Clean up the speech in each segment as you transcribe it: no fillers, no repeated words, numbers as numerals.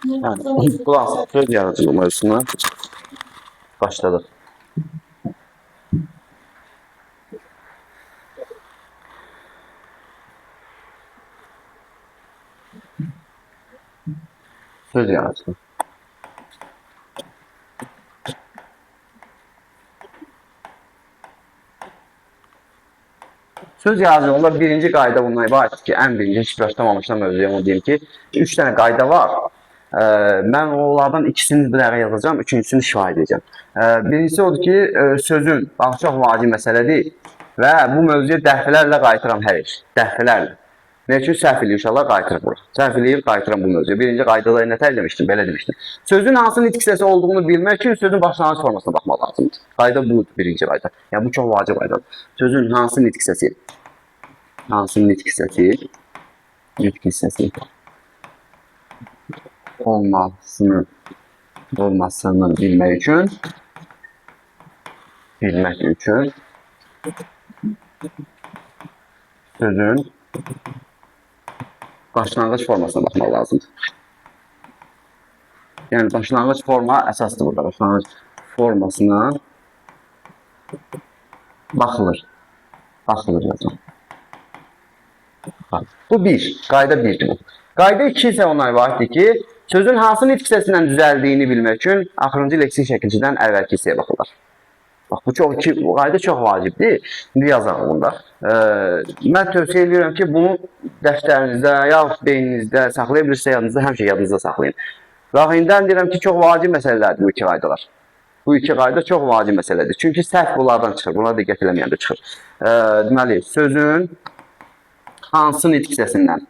Yani bu söz yaratıcılığı mevzusuna başladık. Söz yaratıcılığı. Söz yaratıcılığında birinci qayda bundan ibarətdir ki, ən birinci heç başlamamışdan mövzuya onu deyim ki, 3 dənə qayda var. Mən onlardan ikisini bir dəqiqə yazacağım, üçüncüsünü şifahi edəcəm. Birincisi odur ki, sözün çox vacib məsələdir və bu mövzuya dəfələrlə qayıtıram hər iş. Dəfələrlə. Ne üçün səhv eləyir uşaqlar qayıtırıq bura. Səhv eləyir, qayıtıram bu mövzuya. Birinci qaydada nə demişdim, belə demişdim. Sözün hansı nitq hissəsi olduğunu bilmək üçün sözün başlanğıc formasına baxmaq lazımdır. Qayda budur, birinci qayda. Yəni bu çox vacib qaydadır. Sözün hansı nitq hissəsi? Hansı nitq hissəsi? Nitq hissəsi olmasını bilmək üçün sözün başlanğıc formasına baxmaq lazımdır. Yəni başlanğıc forma əsasdır burada. Başlanğıc formasına baxılır. Baxılır yazım. Bu bir. Qayda birdir bu. Qayda 2 isə ondan ibarətdir ki, sözün hansı nitq hissəsindən düzəldiyini bilmək üçün axırıncı leksik şəkilçidən əvvəlki hissəyə baxılır. Bax, bu qayda çox vacibdir. İndi yazaq bunda. Mən tövsiyə edirəm ki, bunu dəftərinizdə, yaxud beyninizdə saxlaya bilirsə, yadınızda, həmişə yadınızda saxlayın. Bax, indidən deyirəm ki, çox vacib məsələlərdir bu iki qaydalar. Bu iki qayda çox vacib məsələdir. Çünki səhv bunlardan çıxır. Buna diqqət eləməyəndə çıxır. Deməli, sözün hansı nitq hissəsindən?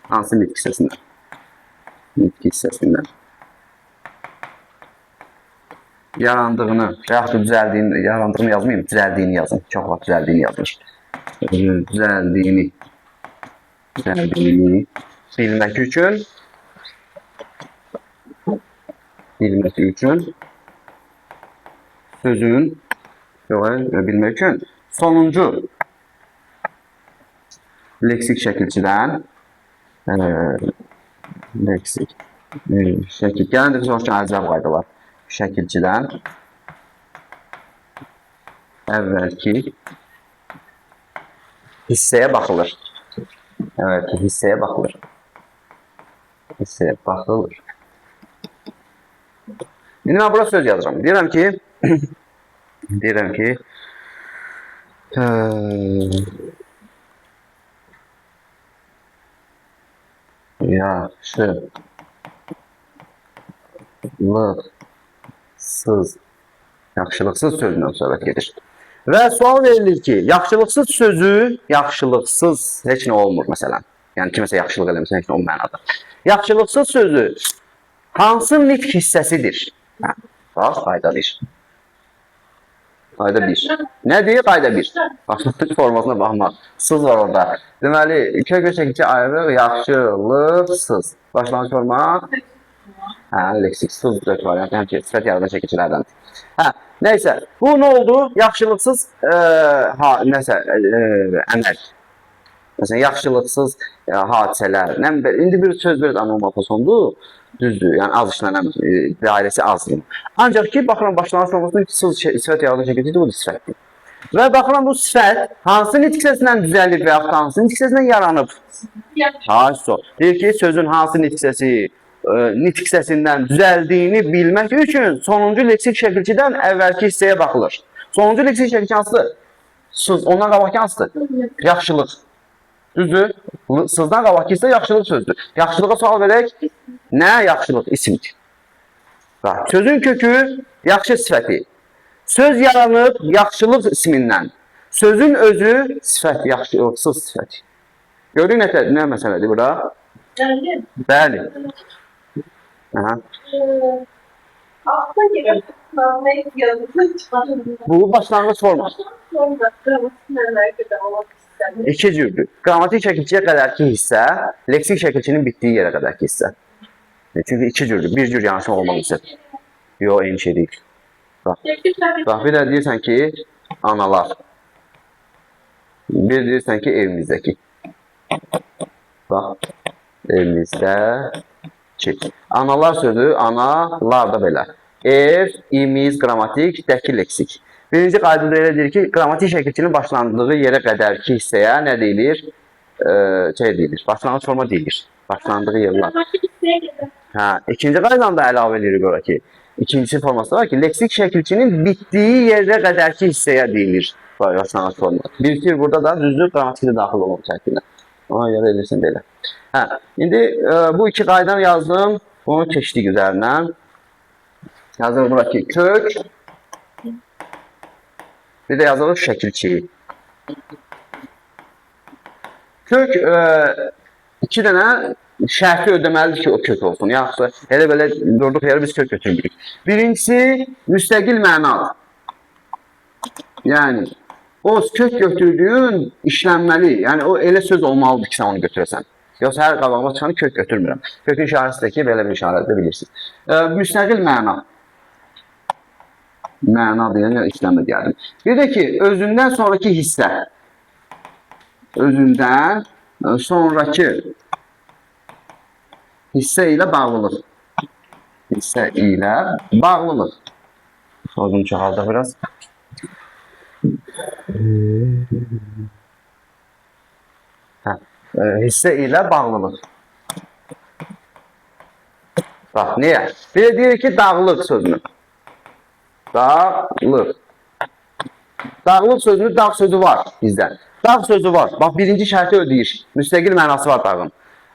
Hansı nitq hissəsindən? Nitq hissəsindən yarandığını və yaxud da düzəldiyini, yarandığını yazmayayım, düzəldiyini yazın. Çox vaxt düzəldiyini yazmış. Düzəldiyini bilmək üçün sözün bilmək üçün sonuncu leksik şəkilçidən leksik şəkil. Gələn də sonraki əcəb qaydalar. Şəkilçidən əvvəlki hissəyə baxılır. Əvvəlki hissəyə baxılır. Hissəyə baxılır. İndi mən bura söz yazıram. Deyirəm ki, yaxşılıqsız sözündən söhbət gedir. Və sual verilir ki, yaxşılıqsız sözü, yaxşılıqsız heç nə olmur məsələn. Yəni kiməsə yaxşılıq eləməsə heç nə o mənada. Yaxşılıqsız sözü hansı nitq hissəsidir? Bax, qayda 1. Qayda 1. Nədir? Qayda 1. Başlanğıc formasına baxmaq. Sız var orada. Deməli, kök şəkilçi ayrılıq, yaxşılıqsız. Başlanğıc forma leksiksiz dört variant, həmçə sifət yaradan şəkilçilərdəndir. Neysə, bu nə oldu? Yaxşılıqsız əməl. Məsələn, yaxşılıqsız hadisələr. İndi bir söz bir anormal fasondur, düzdür, yəni az işlənən dairəsi azdır. Ancaq ki, baxıram, başlanğıc formasında sifət yaradan şəkilçidir, bu da sifətdir. Və baxıram, bu sifət hansı nitq hissəsindən düzəlir və yaxud hansı nitq hissəsindən yaranıb? Deyir ki, sözün hansı nitq hissəsindən düzəldiyini bilmək üçün sonuncu leksik şəkilçidən əvvəlki hissəyə baxılır. Sonuncu leksik şəkilçi hansıdır? Ondan qabaqki hansıdır? Yaxşılıq. Düzdür? Sızdan qabaqki hissə yaxşılıq sözdür. Yaxşılığa sual verək, nə yaxşılıq? İsimdir. Sözün kökü yaxşı sifəti. Söz yaranıb yaxşılıq ismindən. Sözün özü sifət, yaxşılıqsız sifət. Gördük nə məsələdir bura? Bəli. Bu başlanğıc forması. İki cürdür. Qrammatik şəkilçiyə qədərki hissə, leksik şəkilçinin bitdiyi yerə qədərki hissə. Çünki iki cürdür. Bir cür yanlışlıq olmalıdır. Yox, eyni şey deyil. Bax, bir də deyirsən ki, analar. Bir deyirsən ki, evimizdəki. Bax, evimizdəki. 2. Analar sözü, analar da belə. Ev, imiz, qrammatik, dəki, leksik. Birinci qaydada elə deyir ki, qrammatik şəkilçinin başlandığı yerə qədərki hissəyə nə deyilir? Deyilir. Başlanğıc forma deyilir. Başlandığı yerlər. Hə, ikinci qaydanı da əlavə edirik ora ki, ikinci forması var ki, leksik şəkilçinin bitdiyi yerə qədərki hissəyə deyilir. Başlanğıc forma. Bir burada da düzdür, qrammatik də daxil olmaq şəkildə. Ona görə edirsin belə. Hə, indi bu iki qaydanı yazdım. Bunu keçdik üzərindən. Yazılır bura ki, kök. Bir də yazılır şəkilçi. Kök iki dənə şərti ödəməlidir ki, o kök olsun. Yaxşı, elə belə durduq yerə biz kök götürmürük. Birincisi, müstəqil mənadır. Yəni, o kök götürdüyün işlənməli. Yəni, o elə söz olmalıdır ki, sən onu götürəsən. Yoxsa hər qabağıma çıxanı kök götürmürəm. Kökün işarəsi də ki, belə bir işarədə bilirsiniz. Müstəqil məna. Məna deyən ya işləmə deyəlim. Bir də ki, özündən sonraki hissə. Özündən sonraki hissə ilə bağlılıq. Hissə ilə bağlılıq. Sözünü çoxaldıq biraz. Hissə ilə bağlılıq. Bax, niyə? Bir də deyir ki, dağlıq sözünü. Dağlıq. Dağlıq sözünü, dağ sözü var bizdən. Dağ sözü var. Bax, birinci şərti ödəyir. Müstəqil mənası var dağın.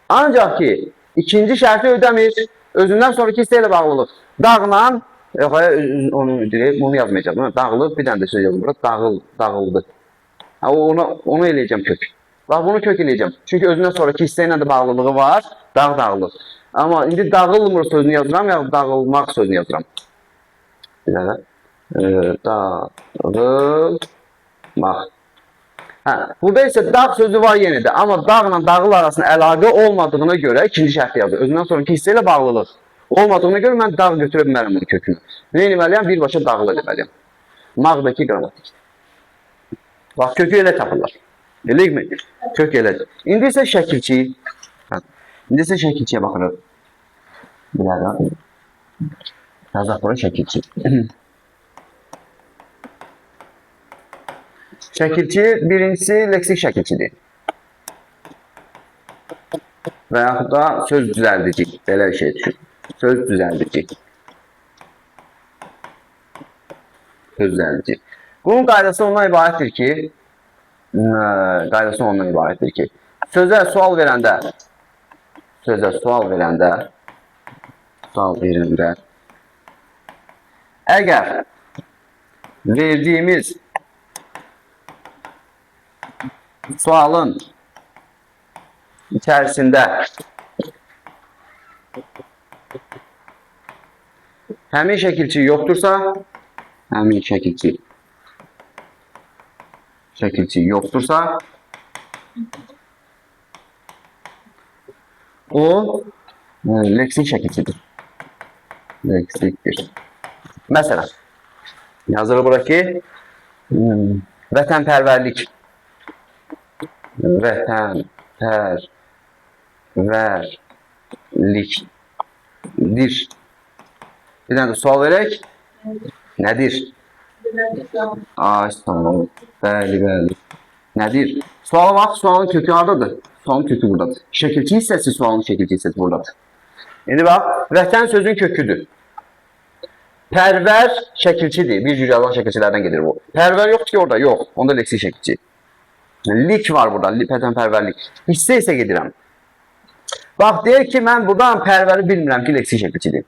Ancaq ki, ikinci şərti ödəmir. Özündən sonraki hissə ilə bağlılıq. Dağla, onu yazmayacağım. Dağlıq, bir dənə də söz yazılır. Dağıldı. Onu eləyəcəm kök. Bax, bunu kök eləyəcəm. Çünki özündən sonraki hissə ilə də bağlılığı var. Dağ dağılır. Amma indi dağılmır sözünü yazıram, ya dağılmaq sözünü yazıram. Bir dənə. Dağılmaq. Burada isə dağ sözü var yenə də. Amma dağla dağıl arasında əlaqə olmadığına görə ikinci şərti yazır. Özündən sonraki hissə ilə bağlılıq. Olmadığına görə mən dağ götürə bilmərəm bunu kökünü. Nə etməliyəm? Birbaşa dağıl etməliyəm. Mağdakı qrammatik. Bax, kökü elə tapırlar. Eləyik mi? Kök elədir. İndi isə şəkilçi. İndi isə şəkilçiyə baxırıq. Bilərəm. Yazaq bura şəkilçi. Şəkilçi birincisi leksik şəkilçidir. Və yaxud da söz düzəldici. Belə bir şey düşün. Söz düzəldici. Söz düzəldici. Bunun qaydası ondan ibarətdir ki, sözə sual verəndə, əgər verdiyimiz sualın içərisində həmin şəkilçi yoxdursa, o leksik şəkilçidir. Leksikdir. Məsələn, yazılır bura ki, vətənpərvərlik. Vətənpərvərlikdir. Bir dənə də sual verək. Nədir? Tamam. Bəli. Nədir? Suala bax, sualın kökü haradadır? Sualın kökü buradadır. Şəkilçi hissəsi, sualın şəkilçi hissəsi buradadır. İndi bax, vətən sözün köküdür. Pərvər şəkilçidir. Bir cür yazılan şəkilçilərdən gedir bu. Pərvər yoxdur ki orada, yox. Onda leksik şəkilçi. Lik var burada, vətənpərvərlik. Hissə isə gedirəm. Bax, deyir ki, mən buradan pərvəri bilmirəm ki, leksik şəkilçidir.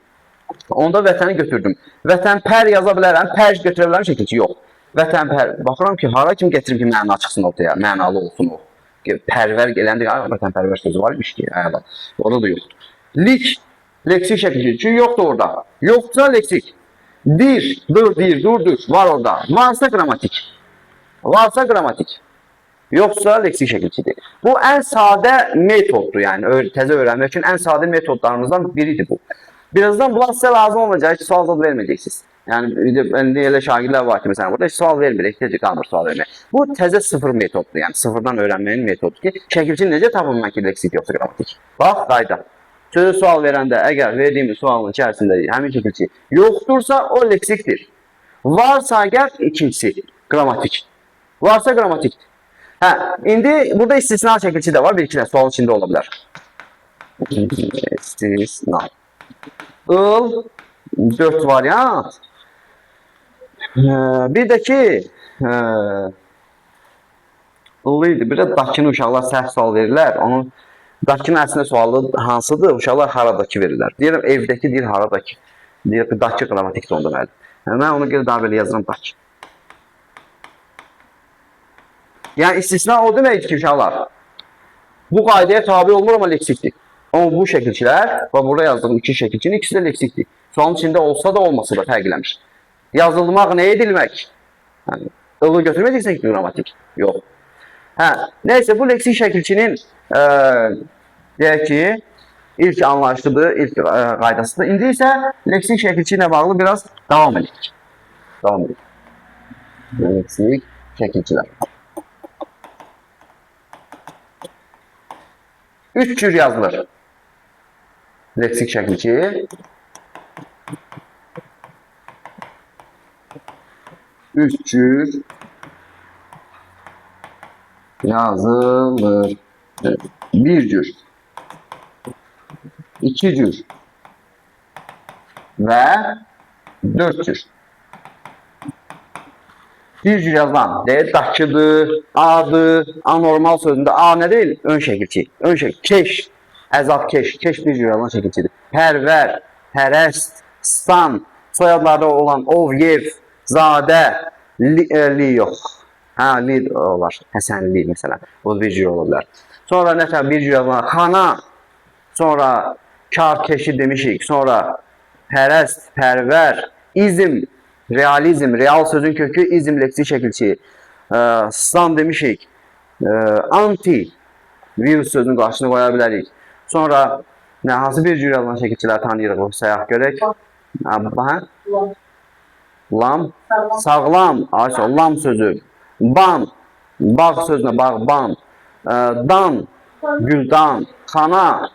Onda vətəni götürdüm. Vətənpər yaza bilərəm, pərc götürə bilərəm, şəkilçi yox. Vətənpər, baxıram ki, hara kimi gətirim ki, məna çıxsın ortaya, mənalı olsun o. Pərvər gələndə, vətənpərvər sözü varmış ki, orada da yoxdur. Lik, leksik şəkilçi, çünki yoxdur orada. Yoxsa leksik. Durdur, var orada. Varsa qrammatik. Yoxsa leksik şəkilçidir. Bu ən sadə metoddur, yəni təzə öyrənmək üçün ən sadə metodlarımızdan biridir bu. Birazdan bunlar sizə lazım olacaq ki, sual zad verməyəcəksiniz. Yəni, elə şagirlər var ki, məsələn, burada heç sual vermir, ehtiyac qalmır sual vermək. Bu təzə sıfır metoddur, yəni sıfırdan öyrənməyin metodudur ki, şəkilçi necə tapılmaq ki, leksik yoxsa qrammatik. Bax, qayda. Sözə sual verəndə əgər verdiyimiz sualın içərisində həmin şəkilçi yoxdursa, o leksikdir. Varsa əgər ikincisi qrammatik. Varsa qrammatikdir. Hə, indi burada istisna şəkilçi də var, bir iki dənə sualın içində ola bilər. İstisna. Il 4 variant. Bir də ki, il-idi. Bir də dakını uşaqlar səhv sual verirlər. Onun dakının əslində sualı hansıdır? Uşaqlar haradakı verirlər. Deyirəm evdəki, deyir haradakı. Deyir ki, dakı qrammatikdir onda mənim. Mən ona görə daha belə yazıram dakı. Yəni istisna o deməkdir ki, uşaqlar, bu qaydaya tabi olmur, amma leksikdir. Amma bu şəkilçilər, və burada yazdığım iki şəkilçinin ikisi də leksikdir. Sualın içində olsa da olmasa da fərqləmiş. Yazılmaq nə edilmək? Yəni, ılı götürməyəcəksən ki, qrammatik. Yox. Hə, neyse, bu leksik şəkilçinin deyək ki, ilk anlayışıdır, ilk qaydasıdır. İndi isə leksik şəkilçi ilə bağlı biraz davam edirik. Davam edirik. Leksik şəkilçilər. 3 cür yazılır. Leksik şəkilçi. 3 cür yazılır. 1 cür. 2 cür. Ve 4 cür. Bir cür yazılan deyil, dakıdır, adır, anormal sözündə a nə deyil? Ön şəkilçi. Ön şəkilçi. Keş, əzab keş. Keş bir cür yazılan şəkilçidir. Pərvər, pərəst, stan, soyadlarda olan ov, yev, zadə, li yox. Hə, li olar. Həsənli məsələn. Bu bir cür ola bilər. Sonra nəsə bir cür yazılan xana, sonra kar keşi demişik. Sonra pərəst, pərvər, izm, realizm, real sözün kökü izm leksik şəkilçi. Stan demişik. Anti, virus sözünün qarşısına qoya bilərik. Sonra hansı bir cür yazılan şəkilçiləri tanıyırıq, sayaq görək. Lam, sağlam, lam sözü. Ban, bağ sözünə bağban. Dan, güldan, xana.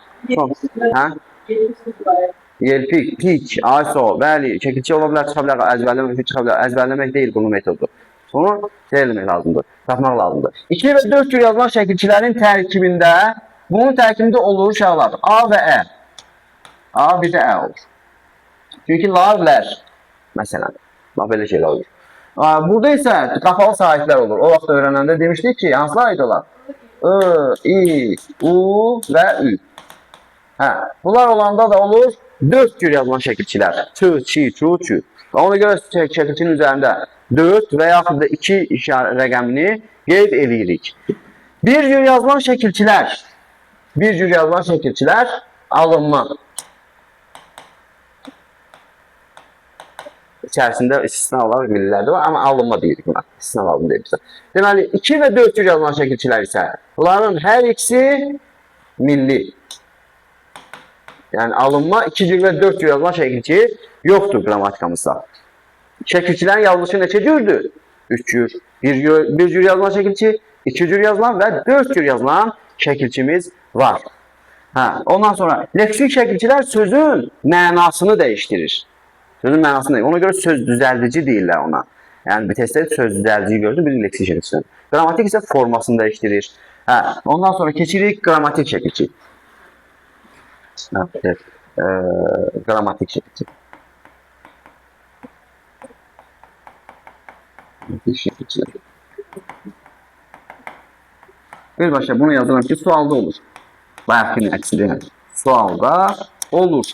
Yelpik, pik, ayso, bəli, şəkilçi ola bilər, çıxa bilər, əzbərləmək çıxa bilər. Əzbərləmək deyil bunun metodu. Bunu eləmək lazımdır, tapmaq lazımdır. 2 və 4 cür yazılan şəkilçilərin tərkibində, bunun tərkibində olur uşaqlar, A və Ə. A bir də Ə olur. Çünki lar, lər, məsələn, belə şeylər olur. Burada isə qapalı sahiblər olur. O vaxt öyrənəndə demişdik ki, hansılar aid olar? I, U və Ü. Bunlar olanda da olur 4 cür yazılan şəkilçilər. Ç, çi, çu, çü. Ona görə şəkilçinin üzərində 4 və yaxud da 2 rəqəmini qeyd edirik. Bir cür yazılan şəkilçilər alınma. İçərisində istisnalar bilirlər var, amma alınma deyirik buna. İstisna alınma deyirik. Deməli, 2 və 4 cür yazılan şəkilçilər isə bunların hər ikisi milli. Yəni alınma 2 cür və 4 cür yazılan şəkilçi yoxdur qrammatikamızda. Şəkilçilərin yazılışı neçə cürdür? 3 cür. 1 cür yazılan şəkilçi, 2 cür yazılan və 4 cür yazılan şəkilçimiz var. Ondan sonra leksik şəkilçilər sözün mənasını dəyişdirir. Sözün mənasını dəyişdirir. Ona görə söz düzəldici deyirlər ona. Yəni bir testdə söz düzəldici görürüz, bir leksik şəkilçisi. Qrammatik isə formasını dəyişdirir. Ondan sonra keçirik qrammatik şəkilçi. Qrammatik şəkilçi. Birbaşa bunu yazıram ki, sualda olur. Bayaqkinin əksində. Sualda olur.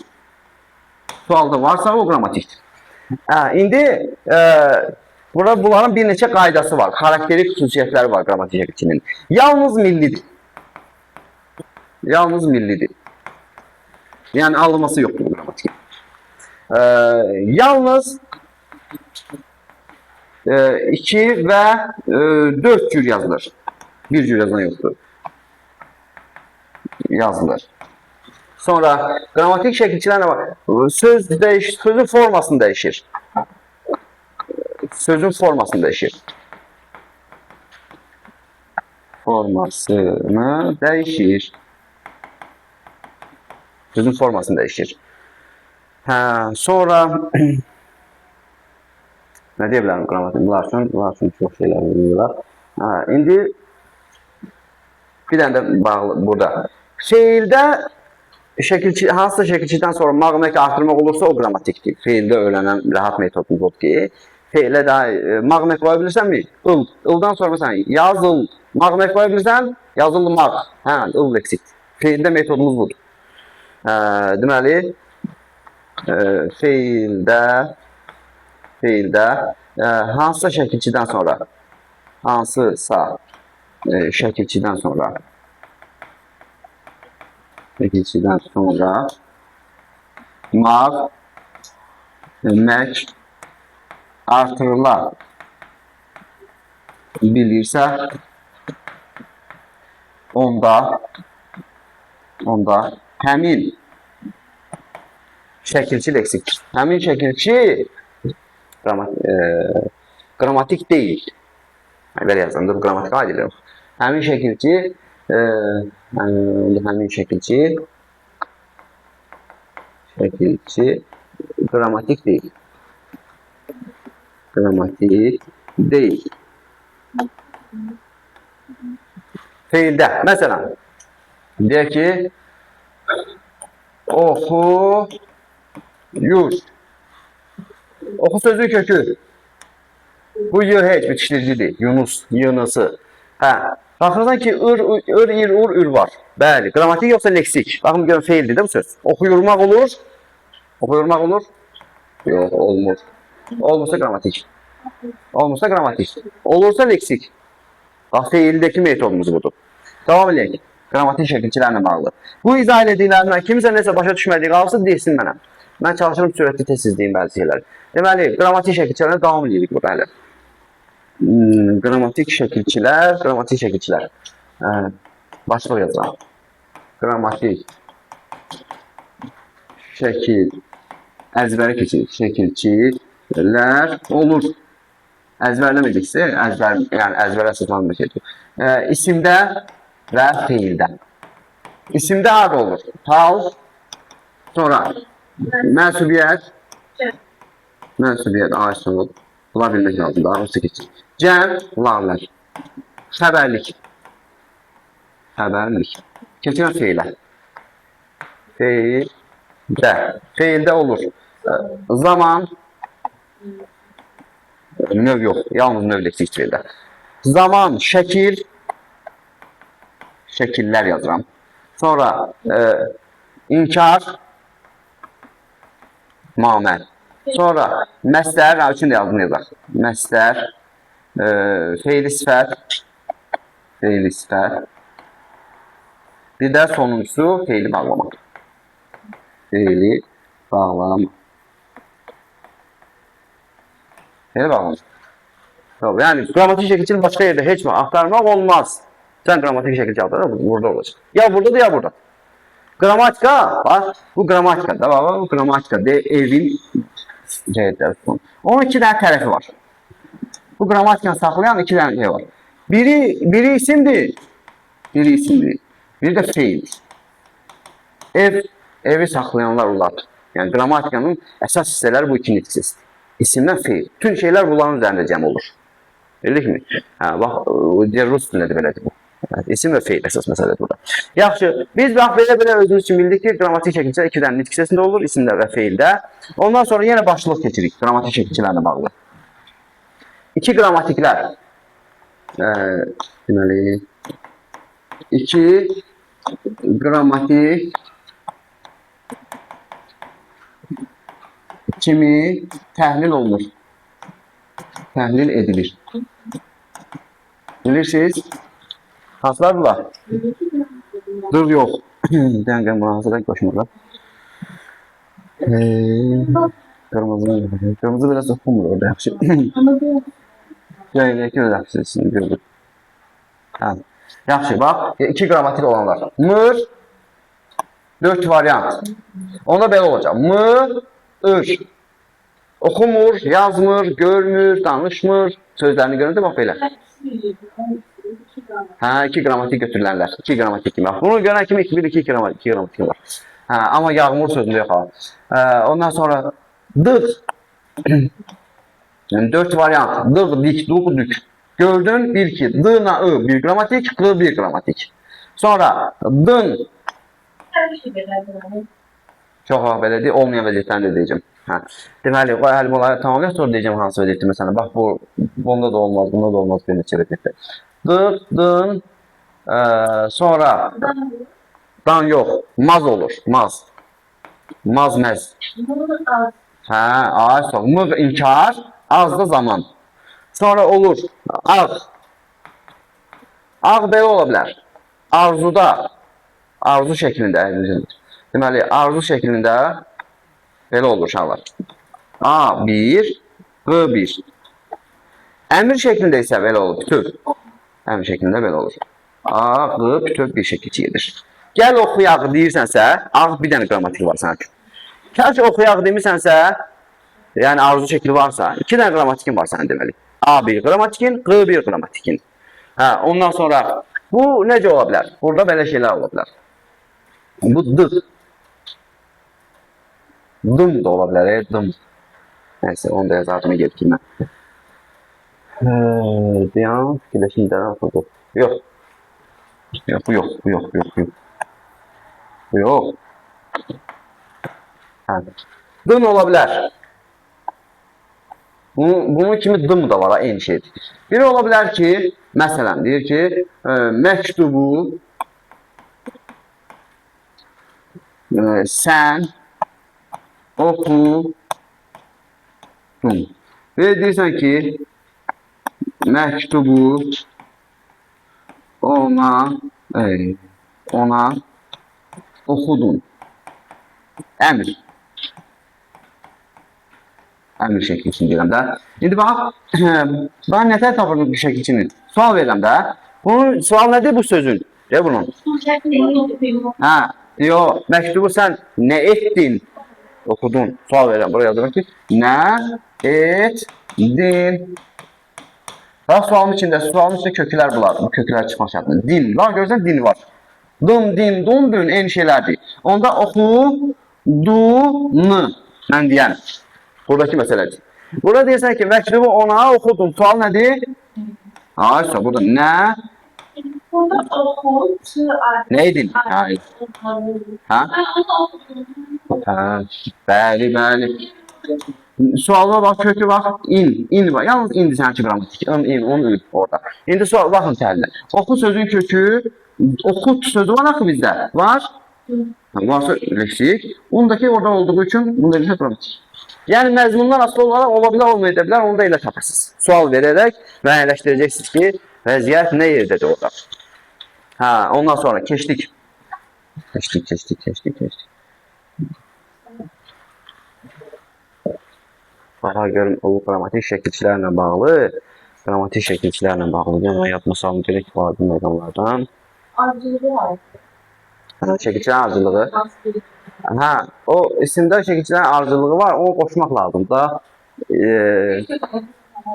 Sualda varsa o qrammatikdir. İndi burada bunların bir neçə qaydası var. Xarakterik xüsusiyyətləri var qrammatik şəkilçinin. Yalnız millidir. Yalnız millidir. Yəni alınması yoxdur bu qrammatik. Yalnız 2 və 4 cür yazılır. 1 cür yazılan yoxdur. Yazılır. Sonra qrammatik şəkilçilər nə var? Sözün formasını dəyişir. Sözün formasını dəyişir. Formasını dəyişir. Sözün formasını dəyişir. Hə, sonra nə deyə bilərəm qrammatik? Bunlar üçün çox şeylər bilirlər. Hə, indi bir dənə də bağlı burada. Feildə hansısa şəkilçidən sonra mağlum eki artırmaq olursa o qrammatikdir. Feildə öyrənən rahat metodumuz odur ki, feilə də mağlum eki qoya bilirsənmi? Il. Ildan sonra məsələn yazıl. Mağlum eki qoya bilirsən? Yazıldı mağ. Hə, il leksik. Feildə metodumuz budur. Deməli, feildə hansısa şəkilçidən sonra mağ mək artırıla bilirsə onda həmin şəkilçi leksikdir. Həmin şəkilçi qrammatik deyil. Belə yazdım, dur qrammatik aydındır. Həmin şəkilçi qrammatik deyil. Feildə, məsələn, deyək ki, oxuyur. Oxu sözü kökü. Bu y heç bitişdiricidir. Yunus, yınısı. Hə. Baxırsan ki, ir, ür var. Bəli, qrammatik yoxsa leksik. Baxın, görün, feildir də bu söz. Oxuyurmaq olur. Yox, olmur. Olmursa qrammatik. Olursa leksik. Bax, feildəki metodumuz budur. Davam edək. Qrammatik şəkilçilərlə bağlı. Bu izah edildiklərindən kimsə nəsə başa düşmədiyi qalırsa desin mənə. Mən çalışırım sürətli tezsizliyim bəzi şeylər. Deməli, qrammatik şəkilçilərlə davam edirik burada hələ. Qrammatik şəkilçilər. Başlıq yazıram. Qrammatik əzbəri keçirik. Şəkilçilər olur. Əzbərləmədiksə, yəni əzbər əsaslanma şeydir. İsimdə və feildə. İsimdə ad olur. Hal, sonra mənsubiyyət, aiş olur. Bunlar bilmək lazım, daha olsa keçir. Cəm, lavlər. Xəbərlik. Keçirəm feilə. Feildə olur. Zaman, növ yox, yalnız növ leksik feildə. Zaman, şəkillər yazıram. Sonra inkar, maməl. Sonra məstər, üçün də yazdım yazaq. Məstər, feili sifət. Bir də sonuncusu feili bağlamaq. Yəni, qrammatik şəkilçini başqa yerdə heç mi axtarmaq olmaz. Sən qrammatik şəkilçi axtarır, burada olacaq. Ya buradadır, ya burada. Qrammatika, bax, bu qrammatika da, bu qrammatika, evin onun iki dənə tərəfi var. Bu qrammatikanı saxlayan iki dənə şey var. Biri isimdir, biri də feildir. Evi saxlayanlar olar. Yəni, qrammatikanın əsas hissələri bu iki nitqisidir. İsimdən feil. Bütün şeylər bunların üzərində cəm olur. Bildik mi? Bax, rus dilində belədir bu. İsim və feil əsas məsələdir burada. Yaxşı, biz bax belə özümüz üçün bildik ki, qrammatik şəkilçilər iki dənə nitq hissəsində olur, isimdə və feildə. Ondan sonra yenə başlıq keçirik qrammatik şəkilçilərlə bağlı. İki qrammatiklər. Deməli, iki qrammatik kimi təhlil olunur. Təhlil edilir. Bilirsiniz? Hansılardırlar? Dur, yox. Dəqiqən buna hansılar qoşmurlar. Qırmızı biraz oxumur orada, yaxşı. Gələk, yaxşı, gördük. Yaxşı, bax, iki qrammatik olanlar. Mır, 4 variant. Onda belə olacaq. Mır, oxumur, yazmır, görmür, danışmır. Sözlərini görüntü, bax belə. Hə, iki qrammatik götürülənlər. İki qrammatik kimi. Bunu görən kimi 2 qrammatik var. Hə, amma yağmur sözündə yox ha. Ondan sonra dıq. Yəni 4 variant. Dıq, dik, duq, dük. Gördün, bil ki, d ilə ı bir qrammatik, q bir qrammatik. Sonra dın. Çox belədir, olmayan vəziyyətlərini də deyəcəm. Hə. Deməli, o həlim olaraq tamamlayaq, sonra deyəcəm hansı vəziyyətdir. Məsələn, bax bunda da olmaz, bunda da olmaz, bir neçə vəziyyətdə. Dıq, dın, sonra dan yox, maz olur, maz. Maz, məz. Hə, ay, sonra mığ, inkar, az da zaman. Sonra olur, ağ. Ağ belə ola bilər. Arzuda, arzu şəklində, deməli, arzu şəklində belə olur uşaqlar. A1, B1. Əmir şəklində isə belə olur, bütöv. Əmir şəklində belə olur. A, B, bütöv bir şəkilçi gedir. Gəl oxuyaq deyirsənsə, ağ bir dənə qrammatik var sənin üçün. Kəş oxuyaq demirsənsə, yəni arzu şəkli varsa, 2 dənə qrammatikin var sənin deməli. A1 qrammatikin, Q1 qrammatikin. Hə, ondan sonra bu necə ola bilər? Burada belə şeylər ola bilər. Bu dı. Dım da ola bilər, dım. Neyse, onu da yazardım gerekirmə. Deyəm, fikirləşim də. Yox. Yox, bu yox, bu yox, bu yox, bu yox. Bu yox. Hə. Dım ola bilər. Bunun kimi dım da var, eyni şeydir. Biri ola bilər ki, məsələn, deyir ki, məktubu sən oxudun. Və deyirsən ki, məktubu ona oxudun. Əmr. Əmr şəkli üçün deyirəm də. İndi bax, ben nətər tapırdım bu şəkli üçün? Sual verirəm də. Bunun sual nədir bu sözün? De bunun. Hə, yox, məktubu sən nə etdin? Oxudun. Sual verirəm. Buraya yazıram ki, nə etdin? Bax, sualın içində köklər bunlar. Bu köklər çıxma şərtində. Din var, görürsən, din var. Dum, din, dum, dün, eyni şeylərdir. Onda oxu, du, nı. Mən deyən. Buradakı məsələdir. Burada deyirsən ki, məktubu ona oxudun. Sual nədir? Hayır, burada nə? Burada oxu, nə edin? Hayır. Hə? Bəli, bəli. Sualıma bax, kökü bax, in var. Yalnız indir sənki qrammatik. In orada. İndi sual, baxın təhlillə. Oxu sözün kökü, oxut sözü var axı bizdə. Var? Varsa leksik. Ondaki orada olduğu üçün bunda bir qrammatik. Yəni məzmundan asılı olaraq ola bilər, olmaya bilər, onu da elə tapırsınız. Sual verərək müəyyənləşdirəcəksiniz ki, vəziyyət nə yerdədir orada. Hə, ondan sonra keçdik. Keçdik. Baxa görüm, o qrammatik şəkilçilərlə bağlı. Qrammatik şəkilçilərlə bağlı. Yəni, yadma salım gerək vardı məqamlardan. Arzulığı var. Şəkilçilərin arzulığı. Hə, o isimdə şəkilçilərin arzulığı var, onu qoşmaq lazımdır.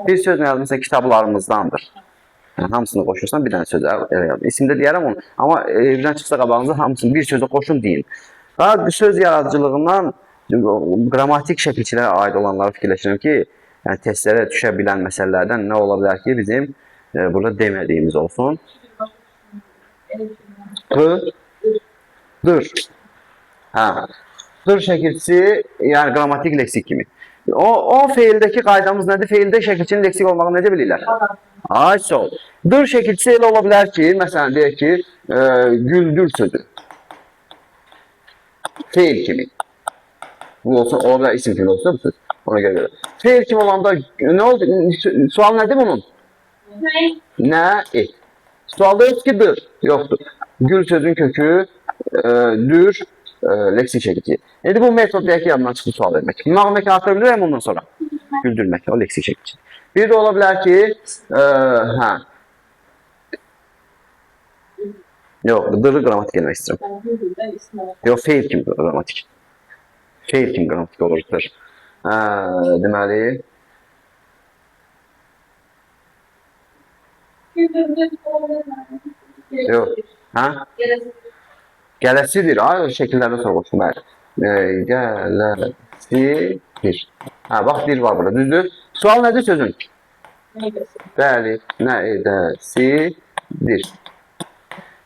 Bir söz nə yazmışsa kitablarımızdandır. Yəni, hamısını qoşursan, bir dənə söz yazdım. İsimdə deyərəm onu, amma evdən çıxsa qabağınıza hamısını bir sözə qoşun deyin. Daha söz yaradıcılığından qrammatik şəkilçilərə aid olanları fikirləşirəm ki, yəni testlərə düşə bilən məsələlərdən nə ola bilər ki, bizim burada demədiyimiz olsun. Dır. Hə. Dır şəkilçisi, yəni qrammatik leksik kimi. O feildəki qaydamız nədir? Feildə şəkilçinin leksik olmağını necə bilirlər? Ay, sol. Dır şəkilçisi elə ola bilər ki, məsələn, deyək ki, güldür sözü. Feil kimi. Bu olsun, ola bilər isim kimi olsun, bu söz. Ona görə. Feil kimi olanda nə oldu? Sual nədir bunun? Nə et? Sualda yox ki, dır. Yoxdur. Gül sözün kökü, dür, leksik şəkilçi. İndi bu metod deyək ki, yadından çıxdı sual vermək. Məlumatı artıra bilirəm ondan sonra. Güldürmək, o leksik şəkilçi. Bir də ola bilər ki, hə. Yox, dırı qrammatik eləmək istəyirəm. Yox, feil kimi qrammatik. Feil kimi qrammatik olurdur. Deməli, yox, hə? Gələsidir. Ay, şəkillərdə soruşdum. Bəli. Gələsidir. Hə, bax, dir var burada. Düzdür? Sual nədir sözün? Bəli, nə edəsidir.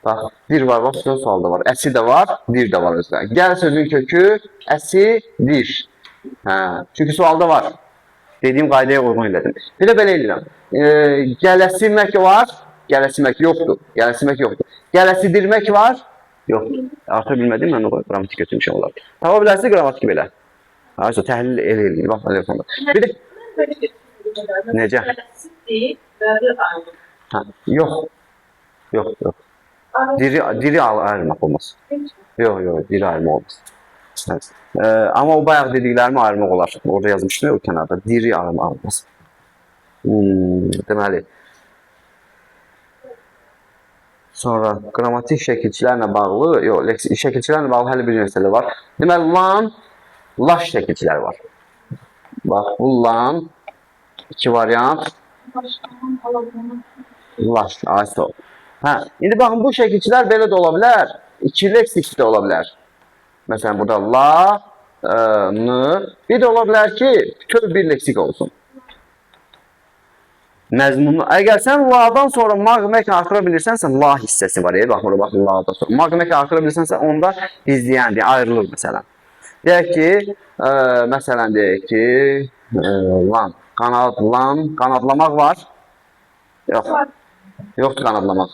Bax, dir var, bax, sualda var. Əsi də var, dir də var özdə. Gəl sözün köküəsidir. Hə, çünki sualda var. Dediyim qaydaya uyğun elədim. Bir də belə eləyirəm. Gələsimək var, gələsimək yoxdur. Gələsimək yoxdur. Gələsidirmək var, yoxdur. Artıq bilmədim, mən o qrammatik götürmüşəm olar. Tapa bilərsiniz qrammatik belə. Hayır, təhlil eləyir. Bax, telefonda. Bir də necə? Hə, yox. Yox, yox. Diri ayırmaq olmaz. Yox, yox, diri ayırmaq olmaz. Evet. Ama o bayaq dediklərimi ayırmaq olar. Orada yazmışdım ya o kənarda. Diri ayırmaq olmaz. Deməli. Sonra qrammatik şəkilçilərlə bağlı, yox, şəkilçilərlə bağlı hələ bir məsələ var. Deməli, lan, laş şəkilçiləri var. Bax, bu lan, iki variant. Laş, ayso. Hə, indi baxın, bu şəkilçilər belə də ola bilər. İki leksik də ola bilər. Məsələn, burada la, n. Bir də ola bilər ki, bütöv bir leksik olsun. Məzmunlu. Əgər sən la'dan sonra maqmək artıra bilirsənsə, la hissəsi var. Bax, burada bax, la'dan sonra. Maqmək artıra bilirsənsə, onda izləyəndir, ayrılır məsələn. Deyək ki, məsələn, deyək ki, lan, qanadlamaq var. Yox. Yoxdur qanadlamaq.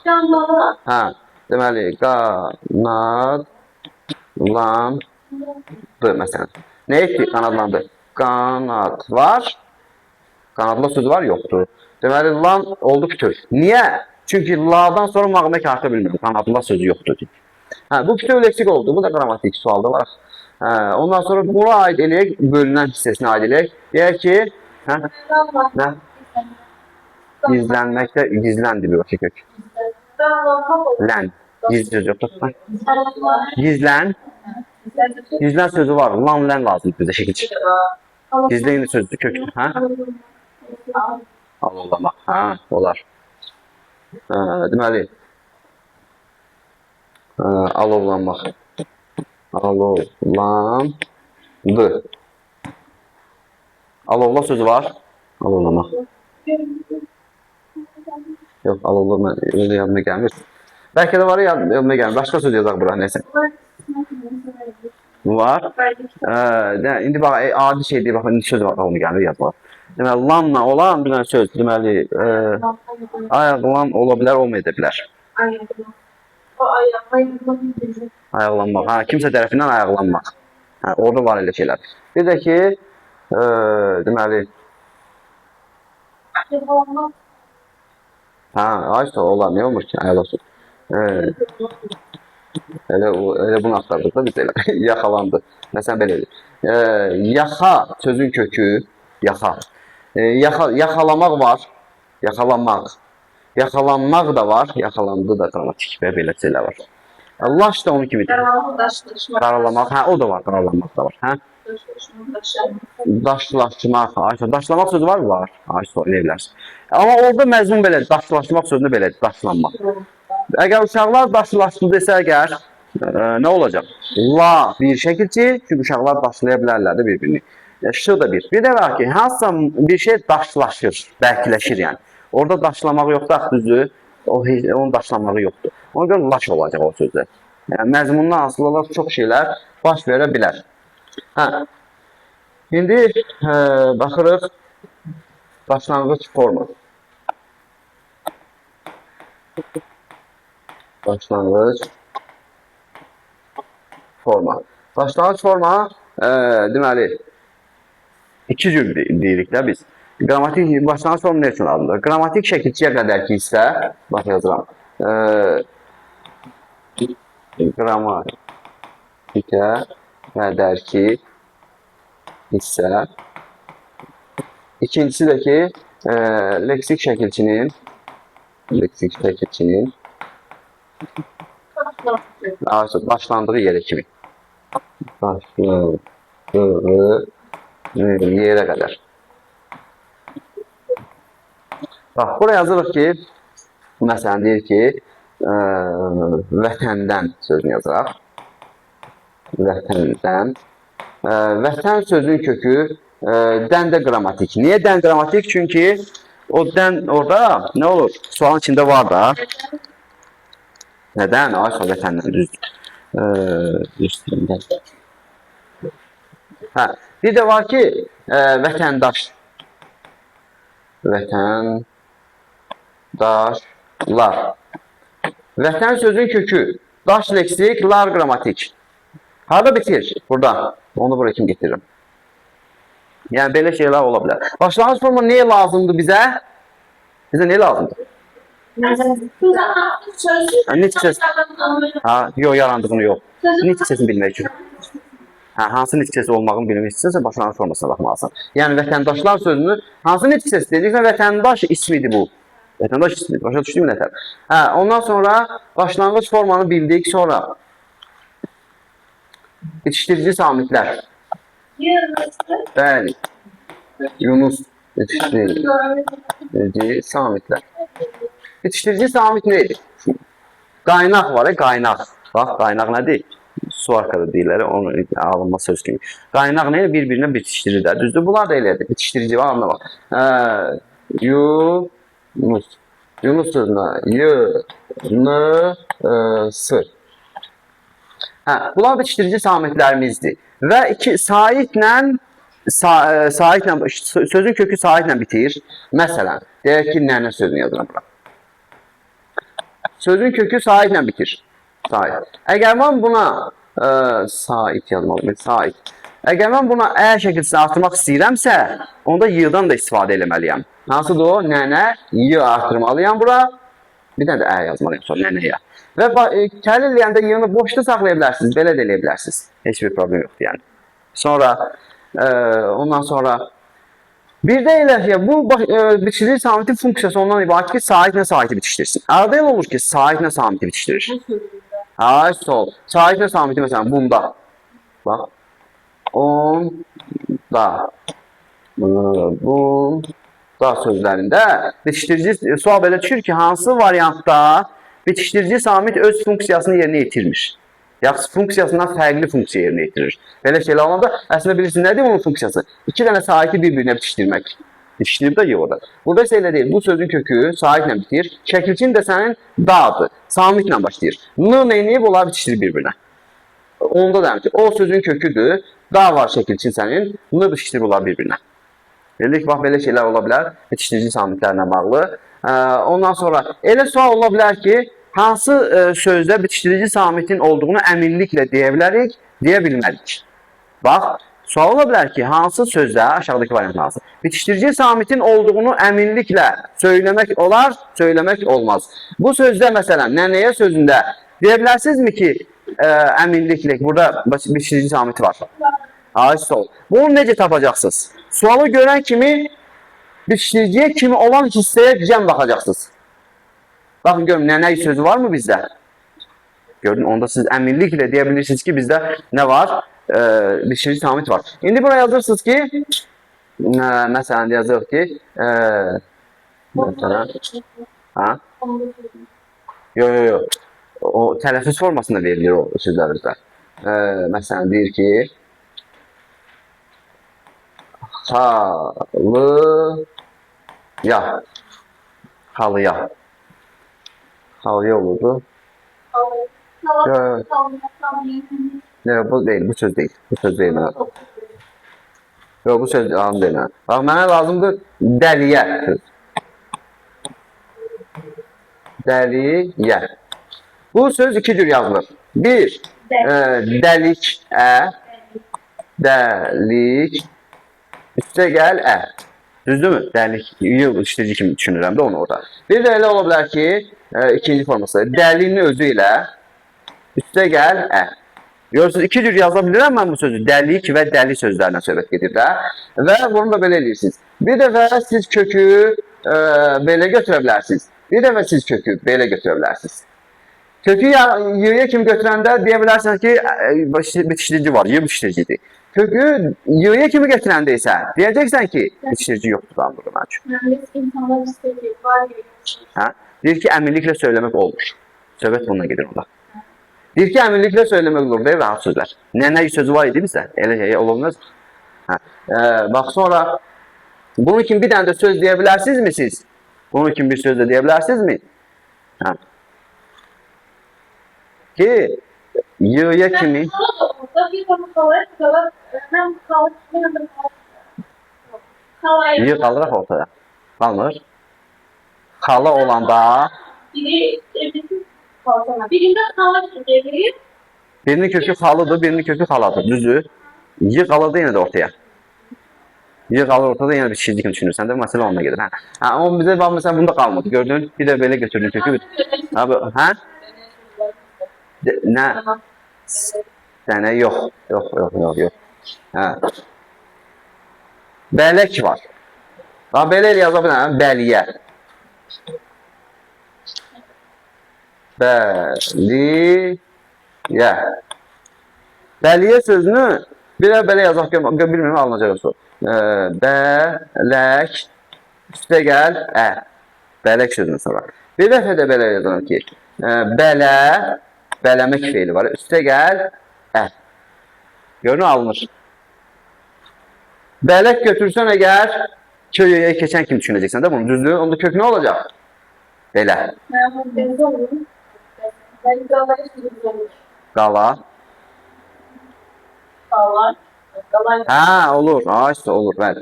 Hə, deməli, qanadlandı, məsələn. Nə etdik? Qanadlandı. Qanad var. Qanadlı söz var, yoxdur. Deməli, lan oldu bütöv. Niyə? Çünki la'dan sonra maqmək artıra bilmirəm. Qanadlı sözü yoxdur. Hə, bu bütöv leksik oldu. Bu da qrammatik sualda var. Hə, ondan sonra buna aid eləyək, bölünən hissəsinə aid eləyək. Deyək ki, hə, nə? Gizlənməkdə gizləndi bir başa kök. Lən. Gizli söz yoxdur. Gizlən. Gizlən sözü var. Lan, lən lazımdır bizə şəkilçi. Gizlən sözdür kökdür. Hə? Alovlamaq. Hə, olar. Deməli. Alovlanmaq. Alovlandı. Alovla sözü var. Alovlamaq. Yox, alovla öyle yanına gəlmir. Bəlkə də var ya, yanına gəlmir. Başqa söz yazaq bura, neyse. Var. İndi bax, adi şey deyil, bax, indi söz var, onu gəlmir yazmaq. Deməli, lanla olan bir dənə söz, deməli, ayaqlan ola bilər, olmaya da bilər. Ayaqlanmaq, hə, kimsə tərəfindən ayaqlanmaq. Hə, orada var elə şeylər. Bir də ki, deməli, hə, aysa olar, nə olmur ki, ayaqlasın. Elə bunu axtardıq da biz elə, yaxalandı. Məsələn, belə edir. Yaxa sözün kökü, yaxa. Yaxalamaq var, yaxalanmaq. Yaxalanmaq da var, yaxalandı da qrammatik və belə şeylər var. Laş da onun kimidir. Qaralamaq, hə, o da var, qaralanmaq da var, hə? Daşlaşmaq, aysa, daşlamaq sözü var mı? Var, aysa, elə bilərsin. Amma orada məzmun belədir, daşlaşmaq sözünü belədir, daşlanmaq. Əgər uşaqlar daşlaşdırsa əgər, nə olacaq? La bir şəkilçi, çünki uşaqlar daşlaya bilərlər də bir-birini. Ş da bir. Bir də var ki, hansısa bir şey daşlaşır, bərkiləşir yəni. Orada daşlamaq yoxdur, düzdür, onun daşlamağı yoxdur. Ona görə laş olacaq o sözdə. Yəni, məzmundan asılı olaraq çox şeylər baş verə bilər. Hə. İndi baxırıq başlanğıc forma. Başlanğıc forma. Başlanğıc forma, deməli, iki cür deyirik də biz. Qrammatik başlanğıc forma nə üçün alınır? Qrammatik şəkilçiyə qədər ki isə, bax yazıram, qrammatikə qədər ki isə, ikincisi də ki, leksik şəkilçinin başlandığı yerə kimi. Başlandığı yerə qədər. Bax, buraya yazırıq ki, məsələn, deyir ki, vətəndən sözünü yazıraq. Vətəndən. Vətən sözün kökü dən də qrammatik. Niyə dən qrammatik? Çünki o dən orada nə olur? Sualın içində var da. Nədən? Aysa vətəndən düzdür. Düzdür. Hə, bir də var ki, vətəndaş. Vətəndaşlar. Vətən sözün kökü. Daş leksik, lar qrammatik. Harada bitir? Burada. Onu buraya kim getiririm? Yəni, belə şeylər ola bilər. Başlanğıc forma nəyə lazımdır bizə? Bizə nə lazımdır? Nitq səs. Ha, yox, yarandığını yox. Nitq səsini bilmək üçün. Hə, hansı nitq səsi olmağını bilmək istəyirsə, başlanğıc formasına baxmalısın. Yəni, vətəndaşlar sözünü hansı nitq səsi dediksə, vətəndaş ismidir bu. Vətəndaş ismidir. Başa düşdüyüm nətər? Hə, ondan sonra başlanğıc formanı bildik, sonra yetişdirici samitlər. Bəli. Yunus yetişdirici samitlər. Yetişdirici samit neydi? Qaynaq var, qaynaq. Bax, qaynaq nədir? Su arkada deyirlər, onu alınma söz kimi. Qaynaq nə? Bir-birinə bitişdirir də. Düzdür, bunlar da elədir. Bitişdirici var, anla bax. Yunus. Yunus sözünə. Y-N-S. Hə, bunlar bitişdirici samitlərimizdir. Və sözün kökü saitlə bitir. Məsələn, deyək ki, nənə sözünü yazıram bura. Sözün kökü saitlə bitir. Sait. Əgər mən buna sait yazmalıyım, sait. Əgər mən buna ə şəkilsini artırmaq istəyirəmsə, onda y-dan da istifadə eləməliyəm. Hansıdır o? Nənə, y artırmalıyam bura. Bir dənə də ə yazmalıyam sonra nənəyə. Və təhlil eləyəndə y-ni boşda saxlaya bilərsiniz, belə də eləyə bilərsiniz. Heç bir problem yoxdur yəni. Sonra, ondan sonra bir də elə ki, bu bitişdirici samitin funksiyası ondan ibarət ki, saitlə saiti bitişdirsin. Arada elə olur ki, saitlə samiti bitişdirir. Ay, sol. Saitlə samiti məsələn bunda. Bax. Onda. Bunda sözlərində bitişdirici sual belə düşür ki, hansı variantda bitişdirici samit öz funksiyasını yerinə yetirmiş. Yaxşı, funksiyasından fərqli funksiya yerinə yetirir. Belə şeylər olanda, əslində bilirsiniz, nədir bunun funksiyası? İki dənə saiti bir-birinə bitişdirmək. Bitişdirib də yox da. Burada isə elə deyil, bu sözün kökü saitlə bitir. Şəkilçin də sənin dadır, samitlə başlayır. N neyini onlar bitişdirir bir-birinə. Onda da həmçin, o sözün köküdür, da var şəkilçin sənin, N bitişdirir onlar bir-birinə. Dedik, bax, belə şeylər ola bilər, bitişdirici samitlərlə bağlı. Ondan sonra, elə sual ola bilər ki, hansı sözdə bitişdirici samitin olduğunu əminliklə deyə bilərik, deyə bilmərik. Bax, sual ola bilər ki, hansı sözdə, aşağıdakı variant hansı, bitişdirici samitin olduğunu əminliklə söyləmək olar, söyləmək olmaz. Bu sözdə, məsələn, nənəyə sözündə deyə bilərsinizmi ki, əminliklə, burada bitişdirici samit var. Ay, sol. Bunu necə tapacaqsınız? Sualı görən kimi, bitişdiriciyə kimi olan hissəyə cəm baxacaqsınız. Baxın, görün, nənə sözü var mı bizdə? Gördün, onda siz əminliklə deyə bilirsiniz ki, bizdə nə var? Bitişdirici samit var. İndi buraya yazırsınız ki, məsələn, yazırıq ki, ha? Yox. O tələffüz formasında verilir o sözlər bizdə. Məsələn, deyir ki, halıya. Halıya. Halıya olurdu. Yox, bu deyil, bu söz deyil. Bu söz deyil mənə. Yox, bu söz deyil. Bax, mənə lazımdır dəliyə. Dəliyə. Bu söz iki cür yazılır. Bir, dəlik ə. Dəlik. Üstə gəl ə. Düzdürmü? Dəlik, yıl işləyici kimi düşünürəm də onu orada. Bir də elə ola bilər ki, ikinci forması, dəlinin özü ilə üstə gəl ə. Görürsünüz, iki cür yaza bilirəm mən bu sözü. Dəlik və dəli sözlərlə söhbət gedir də. Və bunu da belə edirsiniz. Bir dəfə siz kökü belə götürə bilərsiniz. Bir dəfə siz kökü belə götürə bilərsiniz. Kökü y-yə kimi götürəndə deyə bilərsiniz ki, bitişdirici var, y bitişdiricidir. Kökü y-yə kimi götürəndə isə deyəcəksən ki, bitişdirici yoxdur da burada mənim üçün. Deyir ki, əminliklə söyləmək olmur. Söhbət bununla gedir onda. Deyir ki, əminliklə söyləmək olur deyil, rahat sözlər. Nə sözü var idi bizdə? Elə şey olmaz. Hə. Bax sonra bunun kimi bir dənə də söz deyə bilərsinizmi siz? Bunun kimi bir söz də deyə bilərsinizmi? Hə. Ki yığıya kimi yığ qalıraq ortada. Qalmır. Xala olanda birinin kökü xalıdır, birinin kökü xaladır. Düzdür? Yığ qalırdı yenə də ortaya. Yığ qalır ortada yenə bir çizgi kimi düşünürsən də, məsələ onunla gedir. Hə. Amma bizə bax məsələn bunda qalmadı. Gördün? Bir də belə götürdün kökü. Hə? Nə? Dənə yox. Yox. Hə. Bələk var. Bax belə elə yaza bilərəm. Bəliyə. Bəliyə. Bəliyə sözünü belə yazaq bilmirəm, alınacaq o. Bələk üstə gəl ə. Bələk sözünü sonra. Bir dəfə də belə yazıram ki, bələmək feili var. Üstə gəl ə. Görün, alınır. Bələk götürsən əgər köyə keçən kimi düşünəcəksən də bunu, düzdür? Onda kök nə olacaq? Belə. Qala. Hə, olur. İşte olur, bəli.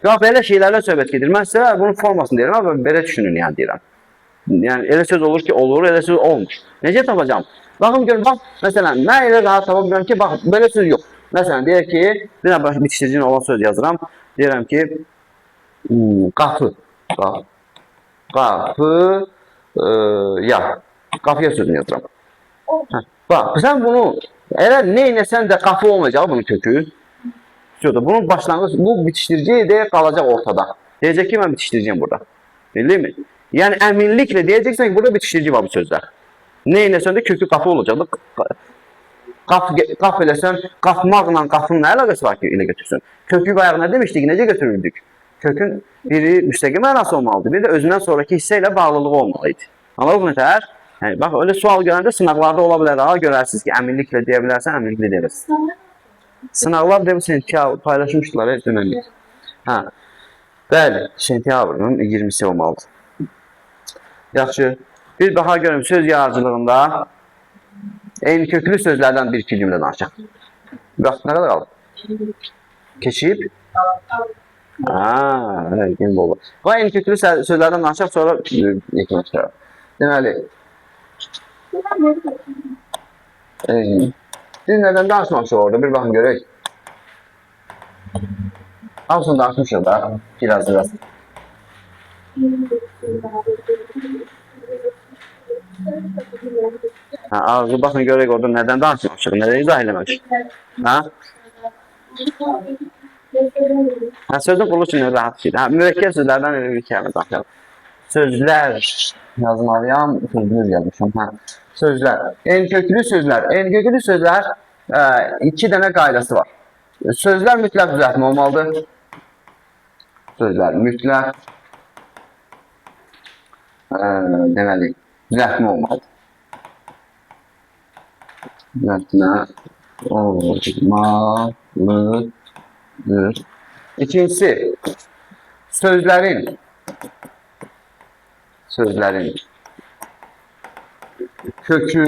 Yox, belə şeylərlə söhbət gedir. Mən sizə bunun formasını deyirəm, amma belə düşünün, yəni deyirəm. Yəni, elə söz olur ki, olur, elə söz olmur. Necə tapacağım? Baxın, görün, bax, məsələn, mən elə rahat tapa bilmirəm ki, bax, belə söz yox. Məsələn, deyək ki, bir dənə bitişdiricin olan söz yazıram. Deyirəm ki, qapı. Qapı, qapıya sözünü yazıram. Bax, sən bunu, elə neynəsən də qapı olmayacaq bunun kökü. Bunun başlanğıc, bu bitişdirici deyək qalacaq ortada. Deyəcək ki, mən bitişdiriciyim burada. Bildin mi? Yəni, əminliklə deyəcəksən ki, burada bitişdirici var bu sözlər. Neynəsən də kökü qapı olacaq. Qap eləsən, qapmaqla qapının nə əlaqəsi var ki, elə götürsün. Kökü bayaq nə demişdik, necə götürürdük? Kökün biri müstəqil mənası olmalıdır, bir də özündən sonraki hissə ilə bağlılığı olmalıydı. Anladıq mı nətər? Yəni, bax, öyle sual görəndə sınaqlarda ola bilər, görərsiniz ki, əminliklə deyə bilərsən, əminliklə deyə bilərsən. Sınaqlar demək sentyabr paylaşmışdılar, deməli. Hə. Bəli, sentyabrın 20-si olmalıdır. Yaxşı. Bir baxa görüm söz yaradıcılığında eyni köklü sözlərdən bir-iki cümlə danışaq. Bax, nə qədər qalır? Keçib? Gün olur. Bu eyni köklü sözlərdən danışaq, sonra yekmək çıxaraq. Deməli, biz nədən danışmamışıq orada? Bir baxın görək. Hamısını danışmışıq da, biraz. Arzu, baxın görək orada nədən danışmamışıq, nədən izah eləməmişik. Sözün qulu üçün rahat şeydir. Mürekkəb sözlərdən elə bir kəlmə danışalım. Sözlər yazmalıyam, sözlər yazmışam. Sözlər. Enköklü sözlər iki dənə qaydası var. Sözlər mütləq düzəltmə olmalıdır. Sözlər mütləq deməli, düzəltmə olmalıdır. Düzəltmə olmalıdır. İkincisi, sözlərin kökü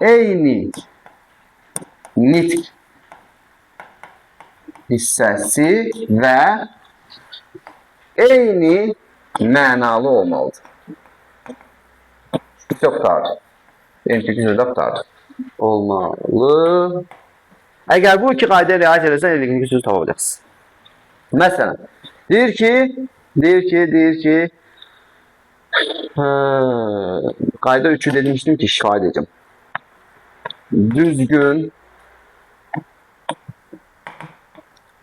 eyni nitq hissəsi və eyni mənalı olmalıdır. Çox tarih. Eyni kökü sözlər tarih. Olmalı. Əgər bu iki qayda riayət edəsən, eyni sözü tapa biləcəksiniz. Məsələn, deyir ki, qayda 3'ü demişdim ki, şifadə edəcəm. Düzgün,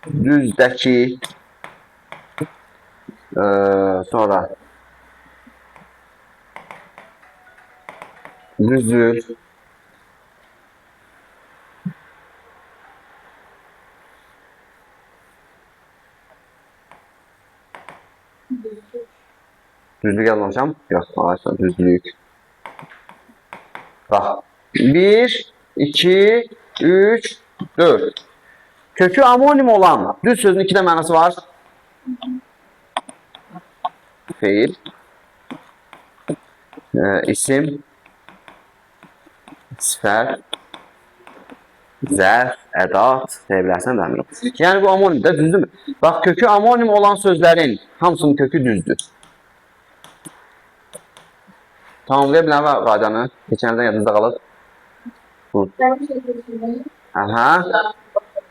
düzdəki, sonra düzür, Düzlük yazmamışam. Yox, aysa düzlük. Bax. 1, 2, 3, 4. Kökü amonim olan düz sözün 2 də mənası var. Feil. İsim. Sifət. Zərf, ədat, deyə bilirəm. Yəni bu amonim də düzdürmü? Bax, kökü amonim olan sözlərin hamısının kökü düzdür. Tamamlaya bilən var qaydanı. Keçənlərdən yadınızda qalır. Ben bir şey söyleyeyim. Aha.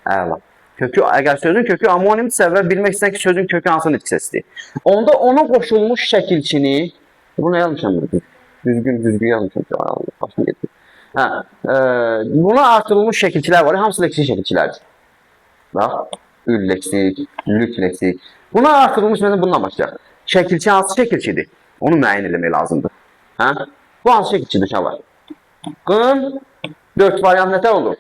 Əla. Kökü, əgər sözün kökü amonimdirsə və bilmək istəyən ki, sözün kökü hansı nitq səsidir. Onda ona qoşulmuş şəkilçini, bunu yazmışam burada. Düzgün yazmışam. Başına getir. Hə, buna artırılmış şəkilçilər var. Hamısı leksik şəkilçilərdir. Bax, ül leksik, lük leksik. Buna artırılmış məsələn bundan başlayaq. Şəkilçi hansı şəkilçidir? Onu müəyyən etmək lazımdır. Hə? Bu hansı şəkilçidir uşaqlar? Qın 4 variant nətər olur?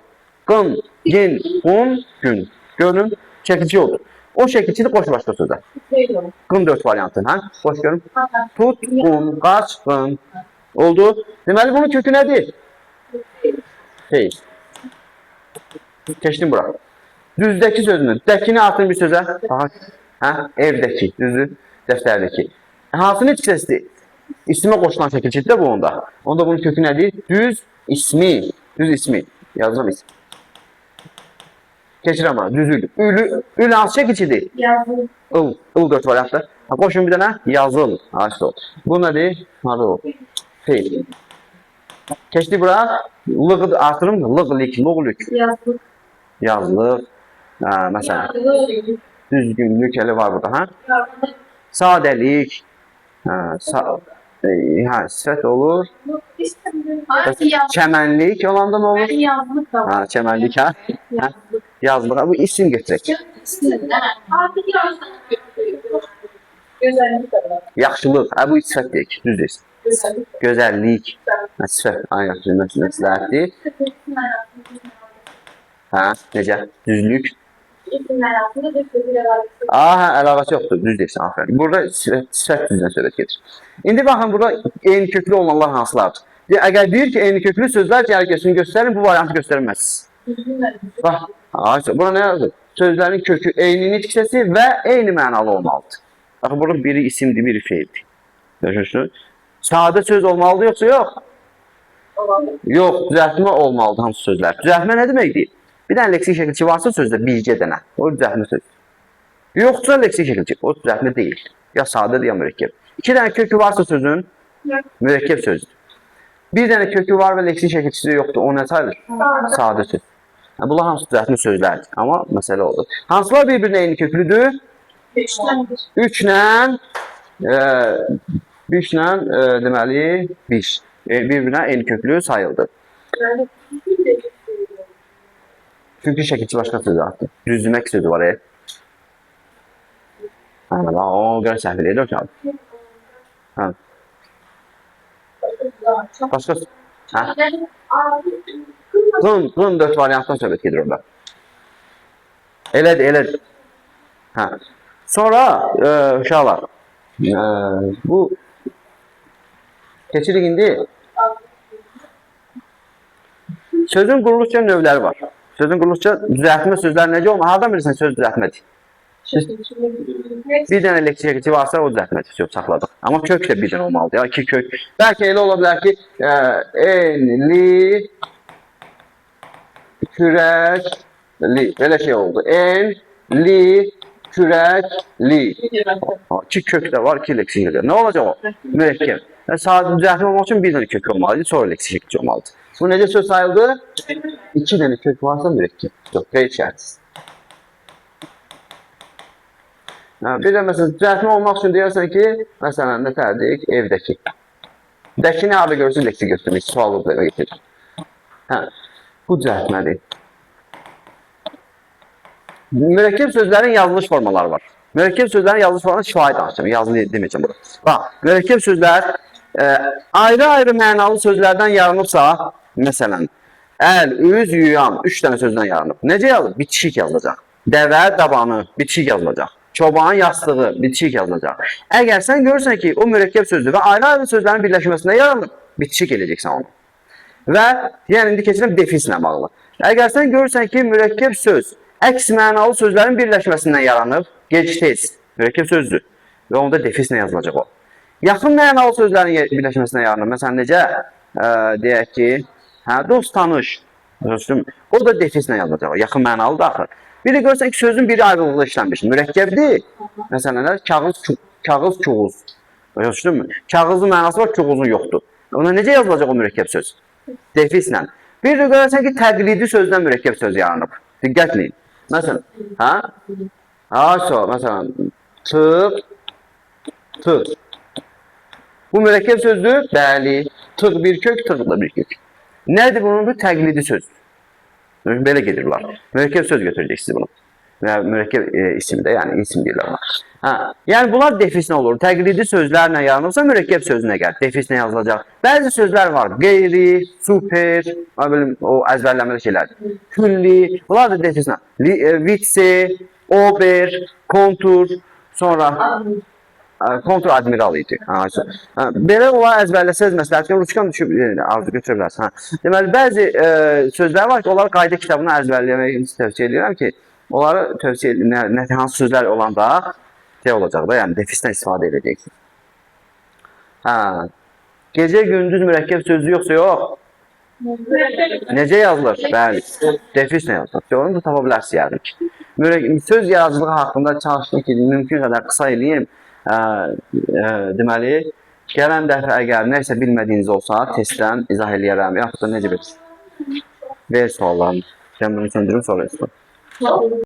Qın, gin, un, gün. Görün, şəkilçi olur. O şəkilçidir qoş başqa sözə. Söylüyorum. Qın 4 variantı, hə? Qoş görün. Hatta Tut, qun, qaç, qın. Oldu. Deməli bunun kökü nədir? Feil. Keçdim bura. Düzdəki sözünün dəkini artırın bir sözə. Hə? Evdəki, düzdür? Dəftərdəki. Hansı nitq səsidir? İsmə qoşulan şəkilçidir də bu onda. Onda bunun kökü nədir? Düz ismi. Düz ismi. Yazıram ismi. Keçirəm bana. Düzül. Ül hansı şəkilçidir? yazdım. Il 4 variantda. Qoşun bir dənə yazıl. Açdı o. Bu nədir? Harada o? Feil. Keçdi bura. Lıq artırım mı? Lıq, lik, luğlük. Yazdım. Yazlıq. Məsələn. Yazdım. Düzgünlük elə var burada. Hə? Yazdım. Sadəlik. Sifət olur. Aynı yazdım. Çəmənlik olanda nə olur? Ben yazdık da var. Çəmənlik, hə? Yazdık. Yazlıq. Bu isim getirək. Artık yazdım. Güzellik de var. Yaxşılıq. Bu sifət deyək. Düz deyil. Güzellik. Gözəllik. Sifət. Yaxşı, məsləhətdir. Hə, necə? Düzlük. İsimler aslında bir sözüyle var. Hə, əlaqəsi yoxdur. Düz deyirsən, afərin. Burada sifət düzdən söhbət gedir. İndi baxın, burada eyni köklü olanlar hansılardır? Əgər deyir ki, eyni köklü sözlər cərgəsini göstərin, bu variantı göstərməzsiniz. Bax, bura nə yazır? Sözlərin kökü eyni nitq səsi və eyni mənalı olmalıdır. Baxın, burada biri isimdir, biri feildir. Görürsünüz? Sadə söz olmalıdır, yoxsa yox? Yox, düzəltmə olmalıdır hansı sözlər. Düzəltmə nə deməkdir? Bir dənə leksik şəkilçi varsa sözdə bircə dənə, o düzəltmə söz. Yoxsa leksik şəkilçi, o düzəltmə deyil. Ya sadədir, ya mürəkkəb. 2 dənə kökü varsa sözün, mürəkkəb sözdür. Bir dənə kökü var və leksik şəkilçisi yoxdur, o nə sayılır? Sadə söz. Bunlar hamısı düzəltmə sözlərdir, amma məsələ oldu. Hansılar bir-birinə eyni köklüdür? 3 ilə deməli 5. Bir-birinə eyni köklü sayıldı. Çünki şəkilçi başqa sözü artıq. Düzləmək sözü var. O görə səhv edir hocam. Başqa söz. Qın 4 variantdan söhbət gedir orada. Elədir. Sonra uşaqlar, bu keçirik indi. Sözün quruluşca növləri var. Sözün quruluşca düzəltmə sözlər necə olmalı? Hardan bilirsən söz düzəltmədir? Bir dənə leksik şəkilçi varsa o düzəltmədir. Söz saxladıq. Amma kök də bir dənə olmalıdır. Ya 2 kök. Bəlkə elə ola bilər ki, enli, kürəkli. Belə şey oldu. Enli, kürəkli. 2 kök də var, 2 leksik şəkilçi. Nə olacaq o? Mürəkkəb. Sadə düzəltmə olmaq üçün bir dənə kök olmalıdır, sonra leksik şəkilçi olmalıdır. Bu necə söz sayıldı? 2 dənə kök varsa mürəkkəb. Yox, qeyd şərtsiz. Bir də məsələn, düzəltmə olmaq üçün deyərsən ki, məsələn, nətərdik? Evdəki. Dəkini harada görürsün, leksik göstərmək, sualı belə getirir. Bu düzəltmədir. Mürəkkəb sözlərin yazılış formaları var. Mürəkkəb sözlərin yazılış formalarını şifahi danışacağım, yazılı deməyəcəm burada. Bax, mürəkkəb sözlər ayrı-ayrı mənalı sözlərdən yaranıbsa, məsələn, əl, üz, yüyan, 3 dənə sözdən yaranıb. Necə yazılır? Bitişik yazılacaq. Dəvə, dabanı, bitişik yazılacaq. çobanın yastığı bitişik yazılacaq. Əgər sən görürsən ki, o mürəkkəb sözdür və ayrı-ayrı sözlərin birləşməsində yaranır, bitişik eləyəcəksən onu. Və yəni indi keçirəm defislə bağlı. Əgər sən görürsən ki, mürəkkəb söz əks mənalı sözlərin birləşməsindən yaranıb, gec-tez mürəkkəb sözdür və onda defislə yazılacaq o. Yaxın mənalı sözlərin birləşməsindən yaranır. Məsələn, necə deyək ki, dost, tanış. O da defislə yazılacaq. Yaxın mənalıdır axı. Bir də görürsən ki, sözün biri ayrılıqda işlənmiş. Mürəkkəbdir. Məsələn, kağız, çuğuz. Kağızın mənası var, çuğuzun yoxdur. Ona necə yazılacaq o mürəkkəb söz? Defislə. Bir də görürsən ki, təqlidi sözdən mürəkkəb söz yaranıb. Diqqət edin. Məsələn, məsələn, tığ. Bu mürəkkəb sözdür? Bəli. Tığ bir kök, tığ da bir kök. Nədir bunun? Bu təqlidi sözdür. Belə gedirlər. Mürəkkəb söz götürəcəksiniz bunu. Mürəkkəb isimdə, yəni isim deyirlər ona. Yəni bunlar defislə olur. Təqlidi sözlərlə yaranırsa mürəkkəb sözünə gəlir. Defislə yazılacaq. Bəzi sözlər var. Qeyri, super, o əzbərləməli şeylərdir. Külli, bunlar da defislə. Vitse, ober, kontur, sonra kontur admiral idi. Belə olar əzbərləsəz məsələn, ruçkan düşüb arzu götürə bilərsiniz. Deməli, bəzi sözlər var ki, onları qayda kitabını əzbərləməyi tövsiyə edirəm ki, onları tövsiyə edirəm, hansı sözlər olanda olacaq da, yəni defisdən istifadə edəcəksiniz. Gecə gündüz mürəkkəb sözlü yoxsa yox? Necə yazılır? Bəli, defislə yazılır. Onu da tapa bilərsiniz yəni ki. Söz yaradıcılığı haqqında çalışdım ki, mümkün qədər qısa eləyim. Deməli, gələn dəfə əgər nəsə bilmədiyiniz olsa, testdən izah eləyərəm, yaxud da necə bir ver suallarını. Mən bunu söndürüm, sonra